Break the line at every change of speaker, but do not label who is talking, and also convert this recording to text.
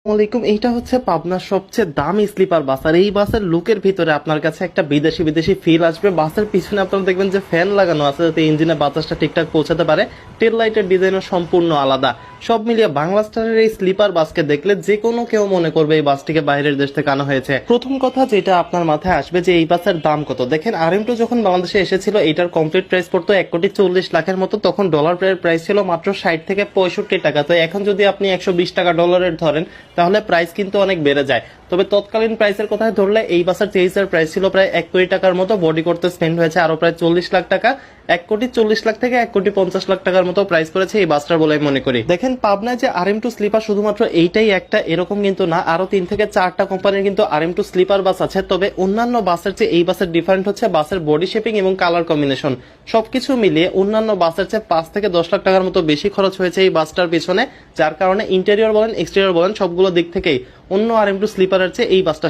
আসসালামাইকুম। এইটা হচ্ছে পাবনার সবচেয়ে দামি স্লিপার বাস। আর এই বাসের লুকের ভিতরে আপনার কাছে একটা বিদেশি বিদেশি ফিল আসবে। বাসের পিছনে আপনারা দেখবেন যে ফ্যান লাগানো আছে যাতে ইঞ্জিনে বাতাসটা ঠিকঠাক পৌঁছাতে পারে। টেল লাইটের ডিজাইনও সম্পূর্ণ আলাদা। সব মিলিয়ে বাংলা স্টারের এই স্লিপার বাসকে দেখলে যে কোনো কেউ মনে করবে এই বাসটিকে বাইরের দেশ থেকে আনা হয়েছে। প্রথম কথা যেটা আপনার মাথায় আসবে যে এই বাসের দাম কত। দেখেন RM2 যখন বাংলাদেশে এসেছিল এটার কমপ্লিট প্রাইস পড়তো 1,40,00,000 মতো। তখন ডলার প্রাইস ছিল মাত্র 60 থেকে 65 টাকা। তো এখন যদি আপনি 120 টাকা ডলারের ধরেন তাহলে প্রাইস কিন্তু অনেক বেড়ে যায়। তবে তৎকালীন প্রাইসের কথা ধরলে এই বাসের চেইসের প্রাইস ছিল প্রায় 1 কোটি টাকার মতো। বডি করতে স্পেন্ড হয়েছে আরো প্রায় 40 লাখ টাকা। 1,40,00,000 থেকে 1,50,00,000 টাকার মতো প্রাইস করেছে এই বাসটার বলে আমি মনে করি। দেখেন পাবনায় যে RM2 স্লিপার শুধুমাত্র এইটাই একটা এরকম কিন্তু না, আরো 3 থেকে 4টা কোম্পানির কিন্তু RM2 স্লিপার বাস আছে। তবে অন্যান্য বাসের চেয়ে এই বাসের ডিফারেন্ট হচ্ছে বাসের বডি শেপিং এবং কালার কম্বিনেশন। সবকিছু মিলিয়ে অন্যান্য বাসের চেয়ে 5 থেকে 10 লাখ টাকার মতো বেশি খরচ হয়েছে এই বাসটার পিছনে, যার কারণে ইন্টেরিয়র বলেন এক্সটেরিয়র বলেন সবগুলো দিক থেকেই অন্য RM2 স্লিপারের চেয়ে এই বাসটা